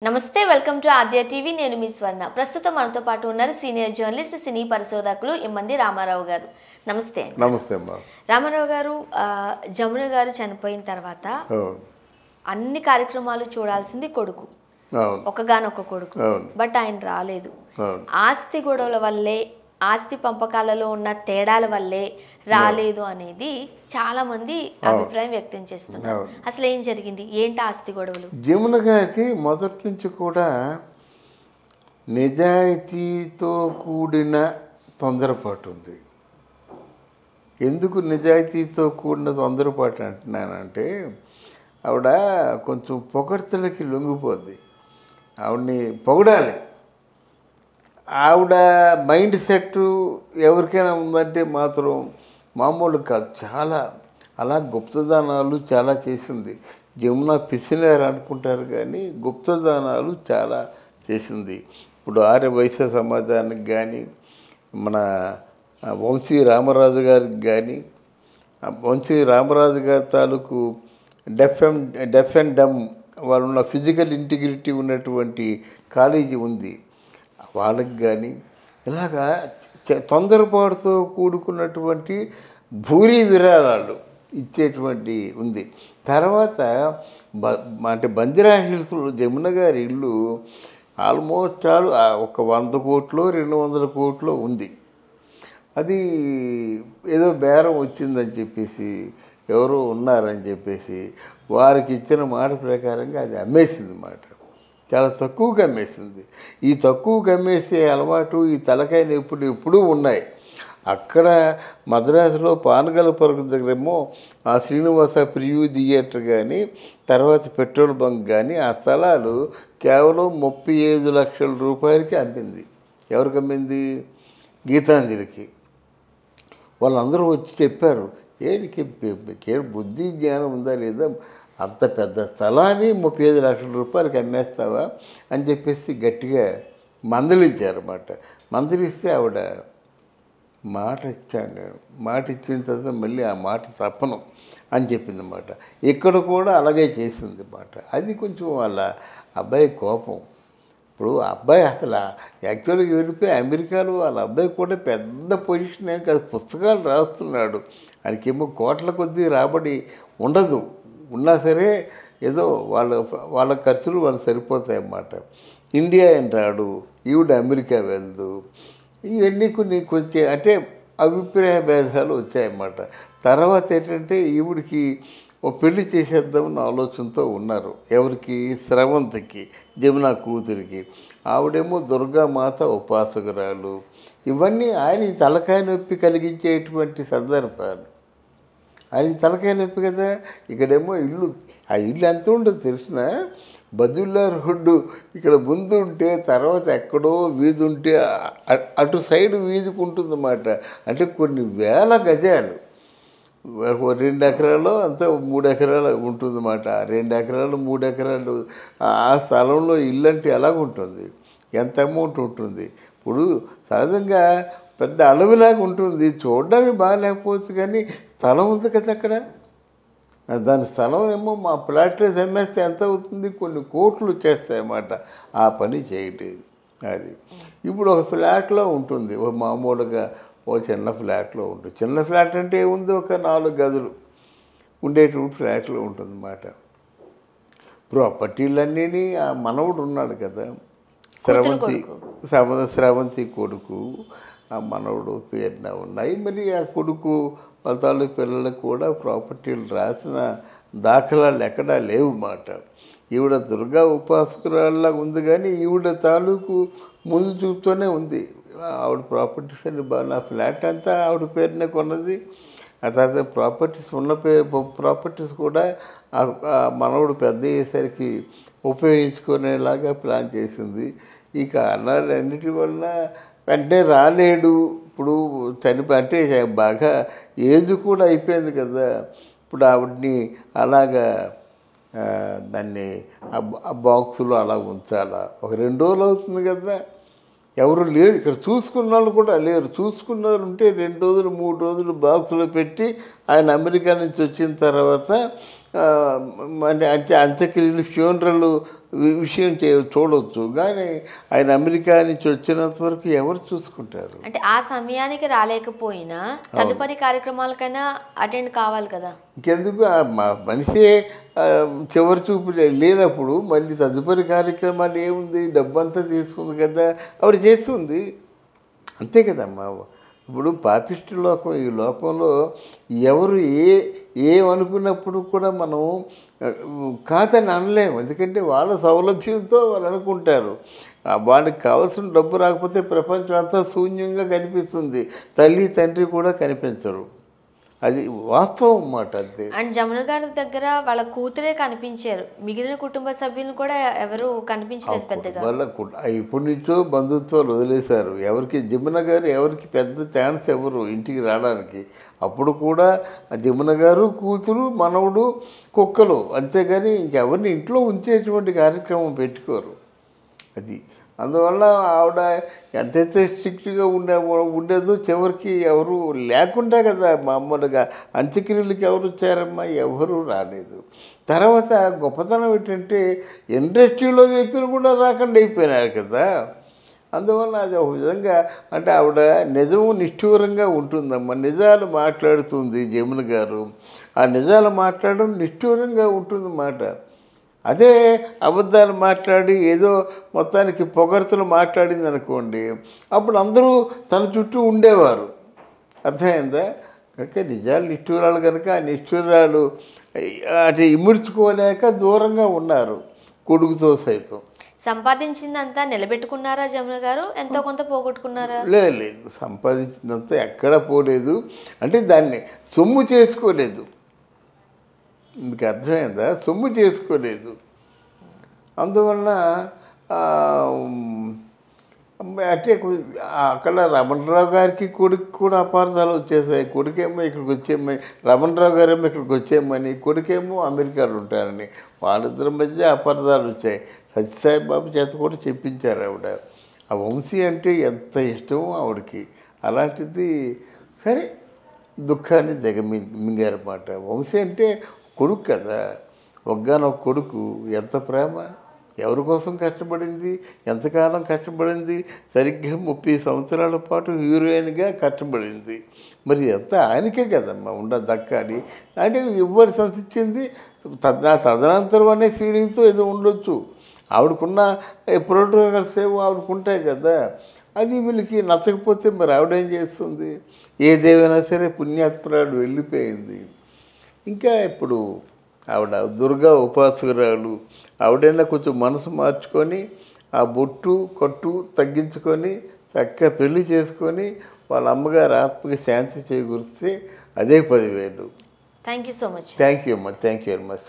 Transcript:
నమస్తే welcome to Aadya TV నేను మీ స్వర్ణ ప్రస్తుతం మనతో పాటు ఉన్నారు సీనియర్ జర్నలిస్ట్ సినీ పరిశోధకులు ఎమ్మంది రామారావు గారు. నమస్తే. నమస్తే అమ్మా. రామారావు గారు, జమున గారు చనిపోయిన తర్వాత అన్ని కార్యక్రమాలు చూడాల్సింది కొడుకు, ఒకగానొక్క కొడుకు. బట్ ఆయన రాలేదు. ఆస్తి గొడవల వల్లే, ఆస్తి పంపకాలలో ఉన్న తేడాల వల్లే రాలేదు అనేది చాలా మంది అభిప్రాయం వ్యక్తం చేస్తున్నారు. అసలు ఏం జరిగింది, ఏంటి ఆస్తి గొడవలు? జమున గారికి మొదటి నుంచి కూడా నిజాయితీతో కూడిన తొందరపాటు ఉంది. ఎందుకు నిజాయితీతో కూడిన తొందరపాటు అంటున్నానంటే, ఆవిడ కొంచెం పొగడ్తలకి లొంగిపోద్ది. ఆవిడని పొగడాలి. ఆవిడ మైండ్ సెట్ ఎవరికైనా ఉందంటే మాత్రం మామూలు కాదు. చాలా అలా గుప్తదానాలు చాలా చేసింది. జమున పిసినారు అనుకుంటారు కానీ గుప్తదానాలు చాలా చేసింది. ఇప్పుడు ఆర్య వైశ్య సమాజానికి కానీ, మన వంశీ రామరాజు గారికి కానీ, వంశీ రామరాజు గారి తాలూకు డెఫ్ అండ్ డమ్ వాళ్ళ ఫిజికల్ ఇంటిగ్రిటీ ఉన్నటువంటి కాలేజీ ఉంది, వాళ్ళకి కానీ ఇలాగా తొందరపాటుతో కూడుకున్నటువంటి భూరి విరాళాలు ఇచ్చేటువంటి ఉంది. తర్వాత అంటే బంజారా హిల్స్లో జమున గారి ఇల్లు ఆల్మోస్ట్ ఆల్ ఒక 100 కోట్లు 200 కోట్లు ఉంది. అది ఏదో బేరం వచ్చిందని చెప్పేసి, ఎవరో ఉన్నారని చెప్పేసి వారికి ఇచ్చిన మాట ప్రకారంగా అది అమ్మేసింది మాట. చాలా తక్కువగా అమ్మేసింది. ఈ తక్కువగా అమ్మేసే అలవాటు, ఈ తలకాయ నొప్పులు ఎప్పుడూ ఉన్నాయి. అక్కడ మద్రాసులో పానగలపురం దగ్గరేమో ఆ శ్రీనివాస ప్రియూ థియేటర్ కానీ, తర్వాత పెట్రోల్ బంక్ కానీ ఆ స్థలాలు కేవలం 35 లక్షల రూపాయలకి అమ్మింది. ఎవరికి అమ్మింది? గీతాంజలికి. వాళ్ళందరూ వచ్చి చెప్పారు, నీకు బుద్ధి జ్ఞానం ఉందా లేదా, అంత పెద్ద స్థలాన్ని 35 లక్షల రూపాయలకి అమ్మేస్తావా అని చెప్పేసి గట్టిగా మందలించారన్నమాట. మందలిస్తే ఆవిడ మాట ఇచ్చాను, నేను మాట ఇచ్చిన తర్వాత మళ్ళీ ఆ మాట తప్పను అని చెప్పింది అన్నమాట. ఇక్కడ కూడా అలాగే చేసింది అన్నమాట. అది కొంచెం వాళ్ళ అబ్బాయి కోపం. ఇప్పుడు అబ్బాయి అసలు యాక్చువల్గా వెళ్ళిపోయి అమెరికాలో వాళ్ళ అబ్బాయి కూడా పెద్ద పొజిషన్ ఏం కాదు, పుస్తకాలు రాస్తున్నాడు. ఆయనకేమో కోట్ల కొద్దీ రాబడి ఉండదు. ఉన్నా సరే ఏదో వాళ్ళ ఖర్చులు వాళ్ళకి సరిపోతాయి అన్నమాట. ఇండియా అని రాడు, ఈవిడ అమెరికా వెళ్దు. ఇవన్నీ కొన్ని కొంచెం అంటే అభిప్రాయ భేదాలు వచ్చాయన్నమాట. తర్వాత ఏంటంటే ఈవిడికి ఓ పెళ్లి చేసేద్దామన్న ఆలోచనతో ఉన్నారు. ఎవరికి? స్రవంతికి, జమున కూతురికి. ఆవిడేమో దుర్గామాత ఉపాసకురాలు. ఇవన్నీ ఆయన తలకాయ నొప్పి కలిగించేటువంటి సందర్భాలు. ఆయన తలకాయ నొప్పి కదా. ఇక్కడేమో ఇల్లు, ఆ ఇల్లు ఎంత ఉండదు తెలిసిన, బదుల్లా రోడ్డు ఇక్కడ ముందు ఉంటే తర్వాత ఎక్కడో వీధి ఉంటే అటు సైడ్ వీధికి ఉంటుందన్నమాట. అంటే కొన్ని వేల గజాలు, 2 ఎకరాలు అంతా 3 ఎకరాలు ఉంటుందన్నమాట. 2 ఎకరాలు 3 ఎకరాలు ఆ స్థలంలో ఇల్లు అంటే ఎలాగుంటుంది, ఎంత అమౌంట్ ఉంటుంది. ఇప్పుడు సహజంగా పెద్ద అడవిలాగా ఉంటుంది, చూడడానికి బాగా లేకపోవచ్చు కానీ స్థలం ఉంది కదా అక్కడ. దాని స్థలం ఏమో మా ప్లాట్లో అమ్మేస్తే ఎంత అవుతుంది, కొన్ని కోట్లు వచ్చేస్తాయన్నమాట. ఆ పని చేయట్లేదు. అది ఇప్పుడు ఒక ఫ్లాట్లో ఉంటుంది, ఒక మామూలుగా ఓ చిన్న ఫ్లాట్లో ఉంటుంది. చిన్న ఫ్లాట్ అంటే ఏముంది, ఒక 4 గదులు ఉండేటువంటి ఫ్లాట్లో ఉంటుందన్నమాట. ప్రాపర్టీలన్నీ ఆ మనవుడు ఉన్నాడు కదా, స్రవంతి కొడుకు, ఆ మనవుడు పేరున ఉన్నాయి. మరి ఆ కొడుకు వాళ్ళ పిల్లలకు కూడా ప్రాపర్టీలు రాసిన దాఖలాలు ఎక్కడా లేవు మాట. ఈవిడ దుర్గా ఉపాసకురాల్లాగా ఉంది కానీ ఈవిడ తాలూకు ముందు చూపుతోనే ఉంది. ఆవిడ ప్రాపర్టీస్ అని నా ఫ్లాట్ అంతా ఆవిడ పేరునే కొన్నది. ఆ తర్వాత ప్రాపర్టీస్ ప్రాపర్టీస్ కూడా మనవుడు పెద్ద అయ్యేసరికి ఉపయోగించుకునేలాగా ప్లాన్ చేసింది. ఈ కారణాలన్నిటి వల్ల వెంటనే రాలేడు. ఇప్పుడు అంటే బాగా ఏజ్ కూడా అయిపోయింది కదా. ఇప్పుడు ఆవిడ్ని అలాగా దాన్ని ఆ బాక్సులో అలా ఉంచాలా, ఒక 2 రోజులు అవుతుంది కదా. ఎవరు లేరు ఇక్కడ, చూసుకున్న వాళ్ళు కూడా లేరు. చూసుకున్న వాళ్ళు ఉంటే 2 రోజులు 3 రోజులు బాక్సులో పెట్టి ఆయన అమెరికా నుంచి వచ్చిన తర్వాత అంటే అంత్యక్రియలు ఫ్యూనరల్ విషయం చూడవచ్చు. కానీ ఆయన అమెరికా నుంచి వచ్చినంత వరకు ఎవరు చూసుకుంటారు? అంటే ఆ సమయానికి రాలేకపోయినా తదుపరి కార్యక్రమాలకైనా అటెండ్ కావాలి కదా. ఇంకెందుకు మనిషి చివరి చూపు లేనప్పుడు మళ్ళీ తదుపరి కార్యక్రమాలు ఏముంది, డబ్బంతా తీసుకుంది కదా, ఆవిడ చేస్తుంది, అంతే కదమ్మా. ఇప్పుడు పాపిష్టి లోకం, ఈ లోకంలో ఎవరు ఏమనుకున్నప్పుడు కూడా మనం కాదని అనలేము. ఎందుకంటే వాళ్ళ సౌలభ్యంతో వాళ్ళు అనుకుంటారు. వాళ్ళకి కావాల్సిన డబ్బు రాకపోతే ప్రపంచం అంతా శూన్యంగా కనిపిస్తుంది, తల్లి తండ్రి కూడా కనిపించరు. అది వాస్తవం అన్నమాట. అంతే. అండ్ జమున గారి దగ్గర వాళ్ళ కూతురే కనిపించారు, మిగిలిన కుటుంబ సభ్యులు కూడా ఎవరు కనిపించలేదు పెద్దగా. వాళ్ళ ఇప్పటి నుంచో బంధుత్వాలు వదిలేశారు. ఎవరికి జమున గారు ఎవరికి పెద్ద ఛాన్స్ ఎవరు ఇంటికి రావడానికి. అప్పుడు కూడా జమున గారు, కూతురు, మనవుడు, కుక్కలు, అంతేగాని ఇంకెవరిని ఇంట్లో ఉంచేటువంటి కార్యక్రమం పెట్టుకోరు. అది అందువల్ల ఆవిడ ఎంతైతే స్ట్రిక్ట్గా ఉండేదో చివరికి ఎవరు లేకుండా కదా, మామూలుగా అంత్యక్రియలకి ఎవరు వచ్చారమ్మా? ఎవరు రాలేదు. తర్వాత గొప్పతనం ఏంటంటే ఇండస్ట్రీలో వ్యక్తులు కూడా రాకుండా అయిపోయినారు కదా. అందువల్ల అది ఒక విధంగా అంటే ఆవిడ నిజము నిష్ఠూరంగా ఉంటుందమ్మా. నిజాలు మాట్లాడుతుంది జమున గారు. ఆ నిజాలు మాట్లాడడం నిష్ఠూరంగా ఉంటుందన్నమాట. అదే అబద్ధాలు మాట్లాడి ఏదో మొత్తానికి పొగడ్తలు మాట్లాడింది అనుకోండి, అప్పుడు అందరూ తన చుట్టూ ఉండేవారు. అర్థమైందా? కనుక నిజాలు నిష్ఠూరాలు కనుక ఆ నిష్ఠూరాలు అంటే ఇముడ్చుకోలేక దూరంగా ఉన్నారు కొడుకుతో సైతం. సంపాదించిందంతా నిలబెట్టుకున్నారా జమున గారు? ఎంతో కొంత పోగొట్టుకున్నారా? లేదు, సంపాదించిందంతా ఎక్కడా పోలేదు. అంటే దాన్ని సొమ్ము చేసుకోలేదు. మీకు అర్థమైందా? సొమ్ము చేసుకోలేదు. అందువలన అంటే అక్కడ రమణరావు గారికి కొడుకు కూడా అపార్థాలు వచ్చేసాయి. కొడుకేమో ఇక్కడికి వచ్చేయమని, రమణరావు గారేమో ఇక్కడికి వచ్చేయమని, కొడుకేమో అమెరికాలో ఉంటారని, వాళ్ళిద్దరి మధ్య అపార్థాలు వచ్చాయి. సత్యసాయిబాబు చేత కూడా చెప్పించారు ఆవిడ. ఆ వంశీ అంటే ఎంత ఇష్టమో ఆవిడకి. అలాంటిది సరే దుఃఖాన్ని మింగారన్నమాట. వంశీ అంటే కొడుకు కదా, ఒక్కగానొక్క కొడుకు. ఎంత ప్రేమ, ఎవరి కోసం కష్టపడింది, ఎంతకాలం కష్టపడింది. సరిగ్గా 30 సంవత్సరాల పాటు హీరోయిన్గా కష్టపడింది. మరి ఎంత ఆయనకే కదమ్మా దక్కాలి. అంటే ఎవరు సంతించింది తదనంతరం అనే ఫీలింగ్తో ఏదో ఉండొచ్చు. ఆవిడకున్న ప్రోటోకాల్స్ ఏమో ఆవిడకుంటాయి కదా. అది వీళ్ళకి నచ్చకపోతే మరి ఆవిడేం చేస్తుంది? ఏదేమైనా సరే పుణ్యాత్మరాడు వెళ్ళిపోయింది. ఇంకా ఇప్పుడు ఆవిడ దుర్గా ఉపాసకురాలు. ఆవిడైనా కొంచెం మనసు మార్చుకొని ఆ బొట్టు కట్టు తగ్గించుకొని చక్కగా పెళ్లి చేసుకొని వాళ్ళ అమ్మగారి ఆత్మకి శాంతి చేకూరిస్తే అదే 10,000. Thank you so much. Thank you అమ్మా. Thank you very much.